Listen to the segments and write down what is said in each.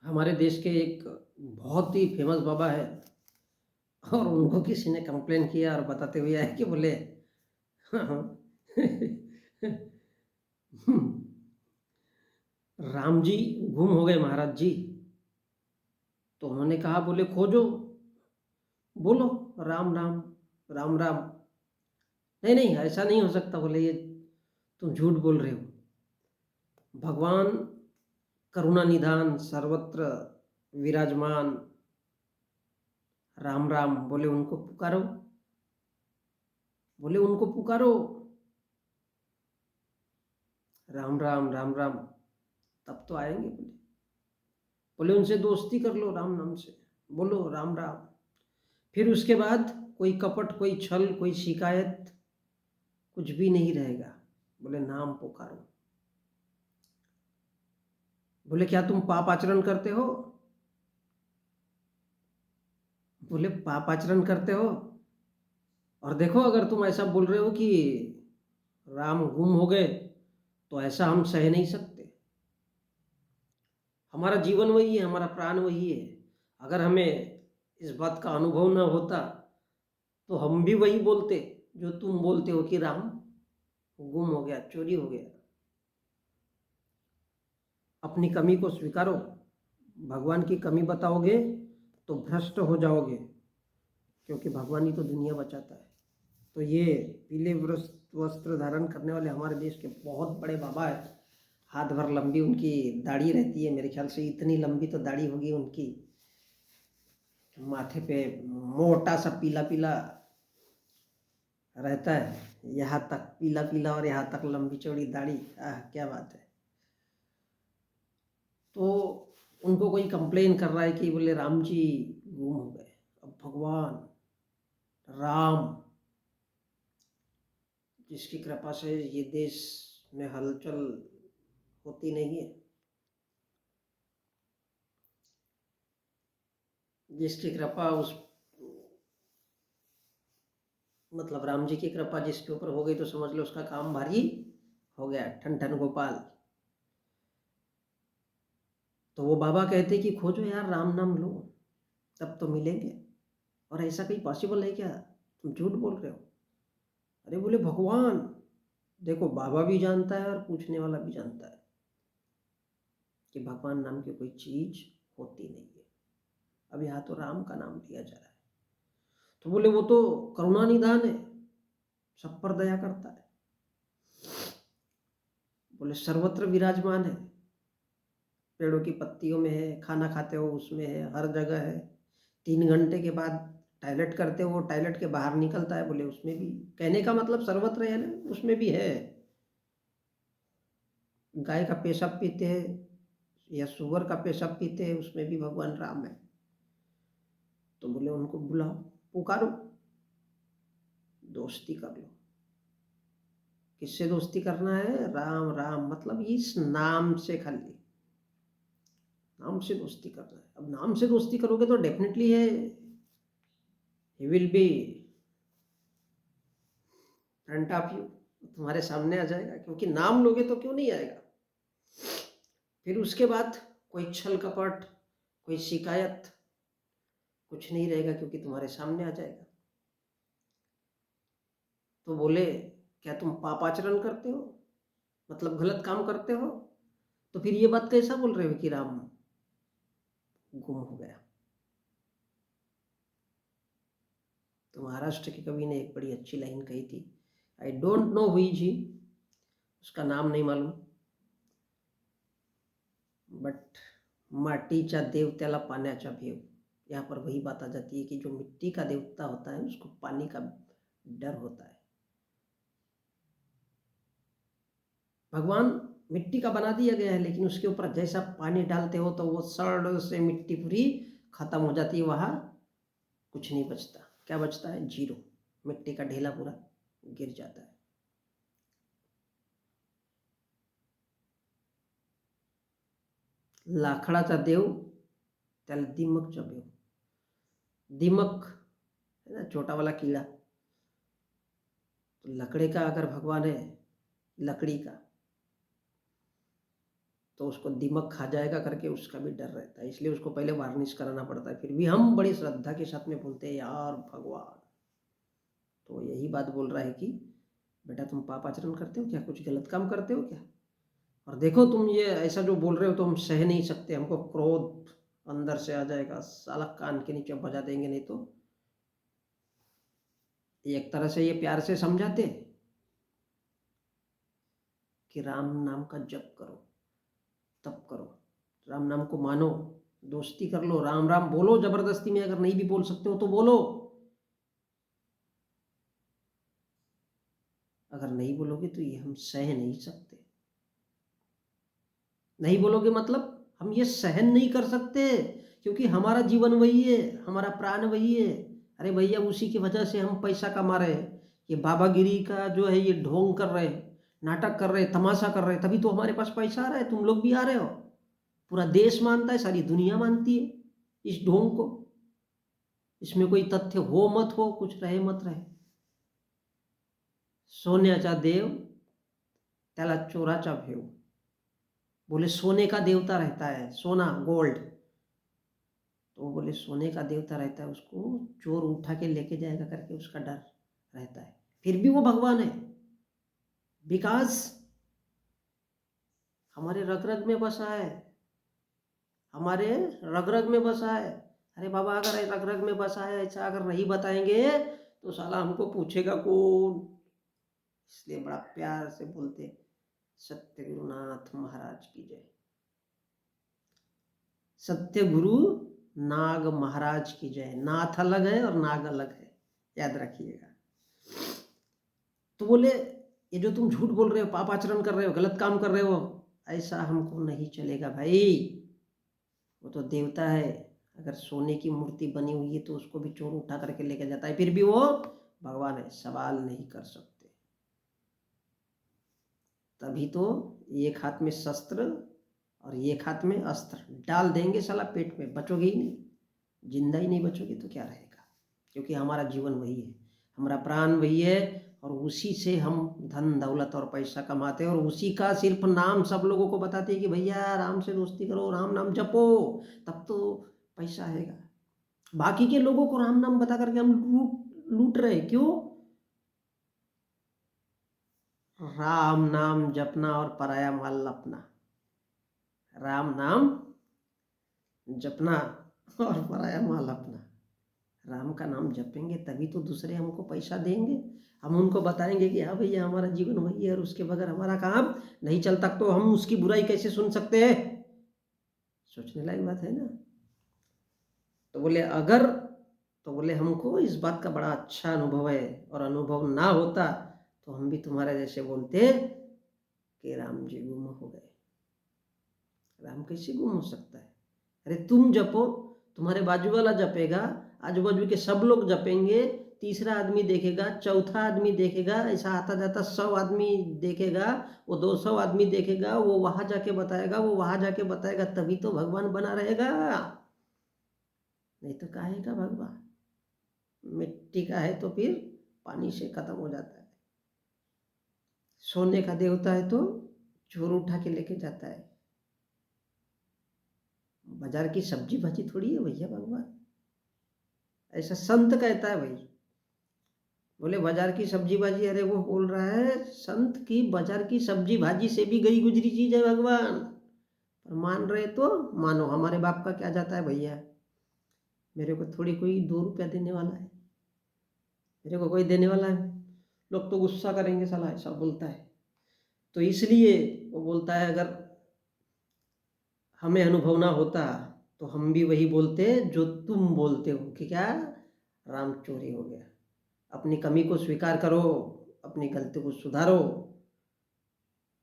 हमारे देश के एक बहुत ही फेमस बाबा है और उनको किसी ने कंप्लेन किया और बताते हुए आए कि बोले राम जी गुम हो गए महाराज जी। तो उन्होंने कहा बोले खोजो, बोलो राम राम राम राम। नहीं नहीं ऐसा नहीं हो सकता, बोले ये तुम झूठ बोल रहे हो। भगवान करुणा निधान सर्वत्र विराजमान राम राम, बोले उनको पुकारो, बोले उनको पुकारो राम राम राम राम, तब तो आएंगे। बोले बोले उनसे दोस्ती कर लो राम नाम से, बोलो राम राम। फिर उसके बाद कोई कपट, कोई छल, कोई शिकायत कुछ भी नहीं रहेगा। बोले नाम पुकारो। बोले क्या तुम पाप आचरण करते हो? बोले पाप आचरण करते हो, और देखो अगर तुम ऐसा बोल रहे हो कि राम गुम हो गए तो ऐसा हम सह नहीं सकते। हमारा जीवन वही है, हमारा प्राण वही है। अगर हमें इस बात का अनुभव न होता तो हम भी वही बोलते जो तुम बोलते हो कि राम गुम हो गया, चोरी हो गया। अपनी कमी को स्वीकारो। भगवान की कमी बताओगे तो भ्रष्ट हो जाओगे, क्योंकि भगवान ही तो दुनिया बचाता है। तो ये पीले वस्त्र धारण करने वाले हमारे देश के बहुत बड़े बाबा है। हाथ भर लंबी उनकी दाढ़ी रहती है, मेरे ख्याल से इतनी लंबी तो दाढ़ी होगी उनकी। माथे पे मोटा सा पीला पीला रहता है, यहाँ तक पीला पीला और यहाँ तक लंबी चौड़ी दाढ़ी। क्या बात है। तो उनको कोई कंप्लेन कर रहा है कि बोले राम जी गुम हो गए। अब भगवान राम, जिसकी कृपा से ये देश में हलचल होती नहीं है, जिसकी कृपा उस मतलब राम जी की कृपा जिसके ऊपर हो गई तो समझ लो उसका काम भारी हो गया। ठन ठन गोपाल। तो वो बाबा कहते कि खोजो यार राम नाम लो, तब तो मिलेंगे। और ऐसा कहीं पॉसिबल है क्या? तुम झूठ बोल रहे हो। अरे बोले भगवान, देखो बाबा भी जानता है और पूछने वाला भी जानता है कि भगवान नाम की कोई चीज होती नहीं है। अब यहाँ तो राम का नाम लिया जा रहा है। तो बोले वो तो करुणा निधान है, सब पर दया करता है। बोले सर्वत्र विराजमान है, पेड़ों की पत्तियों में है, खाना खाते हो उसमें है, हर जगह है। 3 घंटे के बाद टॉयलेट करते हो, टॉयलेट के बाहर निकलता है, बोले उसमें भी। कहने का मतलब सर्वत्र है ना, उसमें भी है। गाय का पेशाब पीते हैं या सुअर का पेशाब पीते हैं, उसमें भी भगवान राम है। तो बोले उनको बुलाओ, पुकारो, दोस्ती कर लो। किससे दोस्ती करना है? राम राम, मतलब इस नाम से, खाली नाम से दोस्ती करना है। अब नाम से दोस्ती करोगे तो डेफिनेटली है he will be front of you, तुम्हारे सामने आ जाएगा। क्योंकि नाम लोगे तो क्यों नहीं आएगा। फिर उसके बाद कोई छल कपट, कोई शिकायत कुछ नहीं रहेगा, क्योंकि तुम्हारे सामने आ जाएगा। तो बोले क्या तुम पाप आचरण करते हो, मतलब गलत काम करते हो? तो फिर ये बात कैसा बोल रहे हो कि राम गुम हो गया? तो महाराष्ट्र के कवि ने एक बड़ी अच्छी लाइन कही थी, आई डोंट नो हुई जी, उसका नाम नहीं मालूम, बट माटीच्या देव त्याला पाण्याचा भेव। यहाँ पर वही बात आ जाती है कि जो मिट्टी का देवता होता है उसको पानी का डर होता है। भगवान मिट्टी का बना दिया गया है, लेकिन उसके ऊपर जैसा पानी डालते हो तो वो सड़ से मिट्टी पूरी खत्म हो जाती है, वहाँ कुछ नहीं बचता। क्या बचता है? जीरो। मिट्टी का ढेला पूरा गिर जाता है। लाकडाचा देव त्याला दिमक जपेव। दिमक है ना, छोटा वाला कीड़ा। तो लकड़े का अगर भगवान है, लकड़ी का, तो उसको दिमक खा जाएगा करके उसका भी डर रहता है, इसलिए उसको पहले वार्निश कराना पड़ता है। फिर भी हम बड़ी श्रद्धा के साथ में बोलते हैं यार भगवान। तो यही बात बोल रहा है कि बेटा तुम पाप आचरण करते हो क्या, कुछ गलत काम करते हो क्या, और देखो तुम ये ऐसा जो बोल रहे हो तो हम सह नहीं सकते, हमको क्रोध अंदर से आ जाएगा, साला कान के नीचे बजा देंगे। नहीं तो एक तरह से ये प्यार से समझाते कि राम नाम का जप करो, तप करो, राम नाम को मानो, दोस्ती कर लो, राम राम बोलो जबरदस्ती में, अगर नहीं भी बोल सकते हो तो बोलो, अगर नहीं बोलोगे तो ये हम सह नहीं सकते। नहीं बोलोगे मतलब हम ये सहन नहीं कर सकते, क्योंकि हमारा जीवन वही है, हमारा प्राण वही है। अरे भैया उसी की वजह से हम पैसा कमा रहे हैं, ये बाबागिरी का जो है ये ढोंग कर रहे हैं, नाटक कर रहे हैं, तमाशा कर रहे हैं, तभी तो हमारे पास पैसा आ रहा है, तुम लोग भी आ रहे हो, पूरा देश मानता है, सारी दुनिया मानती है इस ढोंग को। इसमें कोई तथ्य हो मत हो, कुछ रहे मत रहे, सोन्याचा देव त्याला चोराचा भेव। बोले सोने का देवता रहता है, सोना गोल्ड, तो वो बोले सोने का देवता रहता है, उसको चोर उठा के लेके जाएगा करके उसका डर रहता है, फिर भी वो भगवान है, बिकॉज हमारे रग रग में बसा है, हमारे रग रग में बसा है। अरे बाबा अगर रग रग में बसा है ऐसा अगर नहीं बताएंगे तो साला हमको पूछेगा कौन, इसलिए बड़ा प्यार से बोलते सत्य गुरुनाथ महाराज की जय। सत्य गुरु नाग महाराज की जय। नाथ अलग है और नाग अलग है, याद रखिएगा। तो बोले ये जो तुम झूठ बोल रहे हो, पाप आचरण कर रहे हो, गलत काम कर रहे हो, ऐसा हमको नहीं चलेगा भाई, वो तो देवता है, अगर सोने की मूर्ति बनी हुई है तो उसको भी चोर उठा करके लेके जाता है, फिर भी वो भगवान है, सवाल नहीं कर सकते। तभी तो एक हाथ में शस्त्र और एक हाथ में अस्त्र डाल देंगे, साला पेट में बचोगे ही नहीं, जिंदा ही नहीं बचोगे तो क्या रहेगा, क्योंकि हमारा जीवन वही है, हमारा प्राण वही है, और उसी से हम धन दौलत और पैसा कमाते हैं, और उसी का सिर्फ नाम सब लोगों को बताते हैं कि भैया राम से दोस्ती करो, राम नाम जपो, तब तो पैसा आएगा। बाकी के लोगों को राम नाम बता करके हम लूट रहे, क्यों? राम नाम जपना और पराया माल अपना, राम नाम जपना और पराया माल अपना। राम का नाम जपेंगे तभी तो दूसरे हमको पैसा देंगे, हम उनको बताएंगे कि हाँ भैया हमारा जीवन वही है और उसके बगैर हमारा काम नहीं चलता, तो हम उसकी बुराई कैसे सुन सकते हैं? सोचने लायक बात है ना। तो बोले अगर, तो बोले हमको इस बात का बड़ा अच्छा अनुभव है, और अनुभव ना होता तो हम भी तुम्हारे जैसे बोलते कि राम जी गुम हो गए। राम कैसे गुम हो सकता है? अरे तुम जपो, तुम्हारे बाजू वाला जपेगा, आजू बाजू के सब लोग जपेंगे, तीसरा आदमी देखेगा, चौथा आदमी देखेगा, ऐसा आता जाता 100 आदमी देखेगा, वो 200 आदमी देखेगा, वो वहां जाके बताएगा, वो वहां जाके बताएगा, तभी तो भगवान बना रहेगा, नहीं तो काहे का भगवान? मिट्टी का है तो फिर पानी से खत्म हो जाता है, सोने का देवता है तो चोर उठा के लेके जाता है, बाजार की सब्जी भाजी थोड़ी है भैया भगवान, ऐसा संत कहता है भाई। बोले बाजार की सब्जी भाजी, अरे वो बोल रहा है संत की बाजार की सब्जी भाजी से भी गई गुजरी चीज है भगवान, पर मान रहे तो मानो, हमारे बाप का क्या जाता है भैया, मेरे को थोड़ी कोई 2 रुपया देने वाला है, मेरे को कोई देने वाला है, लोग तो गुस्सा करेंगे साला ऐसा बोलता है। तो इसलिए वो बोलता है अगर हमें अनुभव ना होता तो हम भी वही बोलते जो तुम बोलते हो कि क्या, राम चोरी हो गया। अपनी कमी को स्वीकार करो, अपनी गलती को सुधारो,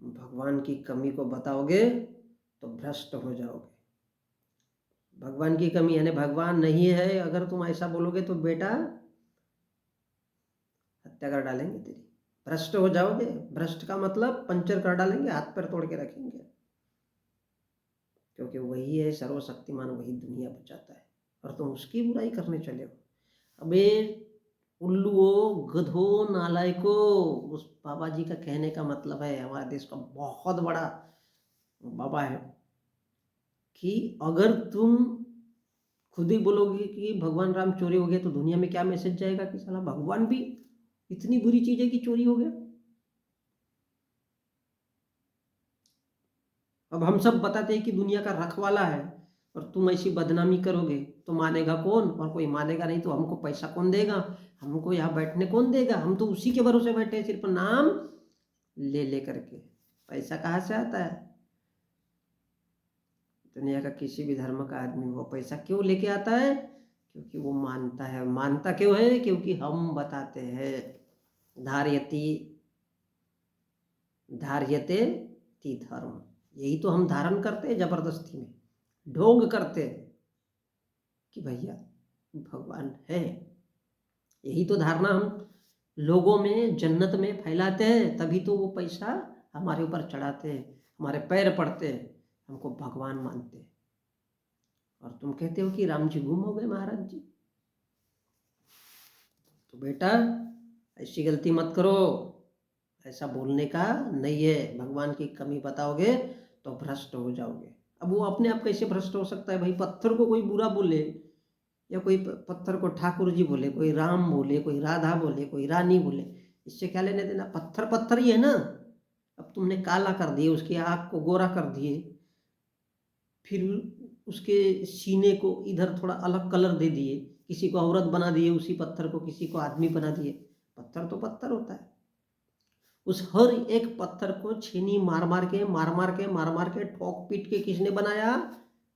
भगवान की कमी को बताओगे तो भ्रष्ट हो जाओगे। भगवान की कमी यानी भगवान नहीं है अगर तुम ऐसा बोलोगे तो बेटा हत्या कर डालेंगे तेरी, भ्रष्ट हो जाओगे। भ्रष्ट का मतलब पंचर कर डालेंगे, हाथ पैर तोड़ के रखेंगे, क्योंकि वही है सर्वशक्तिमान, वही दुनिया बचाता है, और तुम उसकी बुराई करने चले हो। अबे उल्लुओ, गधो, नालायको, उस बाबा जी का कहने का मतलब है हमारे देश का बहुत बड़ा बाबा है कि अगर तुम खुद ही बोलोगे कि भगवान राम चोरी हो गए तो दुनिया में क्या मैसेज जाएगा कि साला भगवान भी इतनी बुरी चीज है कि चोरी हो गया। अब हम सब बताते हैं कि दुनिया का रखवाला है और तुम ऐसी बदनामी करोगे तो मानेगा कौन? और कोई मानेगा नहीं तो हमको पैसा कौन देगा? हमको यहाँ बैठने कौन देगा? हम तो उसी के भरोसे बैठे हैं, सिर्फ नाम ले ले करके। पैसा कहाँ से आता है? दुनिया का किसी भी धर्म का आदमी वो पैसा क्यों लेके आता है? क्योंकि वो मानता है। मानता क्यों है? क्योंकि हम बताते हैं धार्यति धार्यते ती धर्म। यही तो हम धारण करते हैं जबरदस्ती में, ढोंग करते हैं कि भैया भगवान है। यही तो धारणा हम लोगों में जन्नत में फैलाते हैं, तभी तो वो पैसा हमारे ऊपर चढ़ाते हैं, हमारे पैर पड़ते हैं, हमको भगवान मानते हैं। और तुम कहते हो कि राम जी गुम हो गए महाराज जी। तो बेटा ऐसी गलती मत करो, ऐसा बोलने का नहीं है। भगवान की कमी बताओगे तो भ्रष्ट हो जाओगे। अब वो अपने आप कैसे भ्रष्ट हो सकता है भाई? पत्थर को कोई बुरा बोले या कोई पत्थर को ठाकुर जी बोले, कोई राम बोले, कोई राधा बोले, कोई रानी बोले, इससे क्या लेने देना? पत्थर पत्थर ही है ना। अब तुमने काला कर दिए, उसकी आँख को गोरा कर दिए, फिर उसके सीने को इधर थोड़ा अलग कलर दे दिए, किसी को औरत बना दिए उसी पत्थर को, किसी को आदमी बना दिए। पत्थर तो पत्थर होता है। उस हर एक पत्थर को छीनी मार मार के ठोक पीट के किसने बनाया?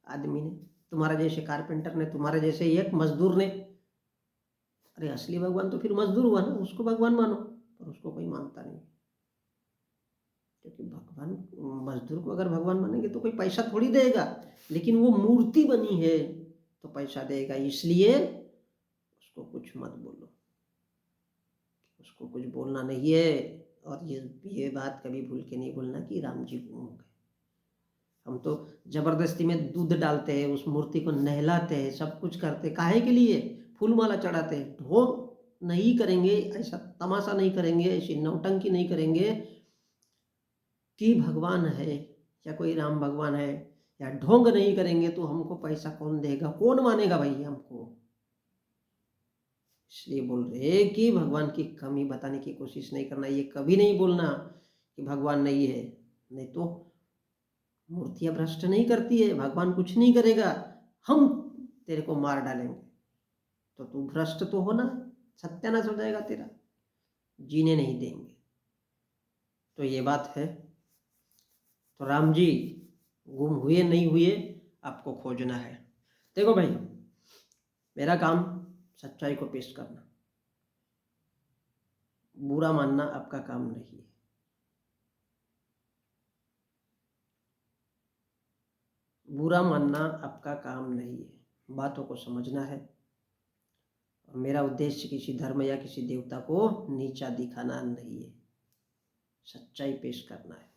आदमी ने, तुम्हारे जैसे कारपेंटर ने, तुम्हारे जैसे एक मजदूर ने। अरे असली भगवान तो फिर मजदूर हुआ ना, उसको भगवान मानो। पर उसको कोई मानता नहीं, क्योंकि भगवान मजदूर को अगर भगवान मानेंगे तो कोई पैसा थोड़ी देगा, लेकिन वो मूर्ति बनी है तो पैसा देगा। इसलिए उसको कुछ मत बोलो, उसको कुछ बोलना नहीं है। और ये बात कभी भूल के नहीं बोलना कि राम जी गुम हो गए। हम तो जबरदस्ती में दूध डालते हैं, उस मूर्ति को नहलाते हैं, सब कुछ करते हैं। काहे के लिए? फूल माला चढ़ाते हैं। ढोंग नहीं करेंगे, ऐसा तमाशा नहीं करेंगे, ऐसी नौटंकी नहीं करेंगे कि भगवान है या कोई राम भगवान है, या ढोंग नहीं करेंगे तो हमको पैसा कौन देगा? कौन मानेगा भाई हमको? इसलिए बोल रहे कि भगवान की कमी बताने की कोशिश नहीं करना। ये कभी नहीं बोलना कि भगवान नहीं है, नहीं तो मूर्तियां भ्रष्ट नहीं करती है, भगवान कुछ नहीं करेगा, हम तेरे को मार डालेंगे तो तू भ्रष्ट तो होना, सत्यानाश हो जाएगा तेरा, जीने नहीं देंगे। तो ये बात है। तो राम जी गुम हुए नहीं हुए आपको खोजना है। देखो भाई, मेरा काम सच्चाई को पेश करना, बुरा मानना आपका काम नहीं है। बुरा मानना आपका काम नहीं है, बातों को समझना है। और मेरा उद्देश्य किसी धर्म या किसी देवता को नीचा दिखाना नहीं है, सच्चाई पेश करना है।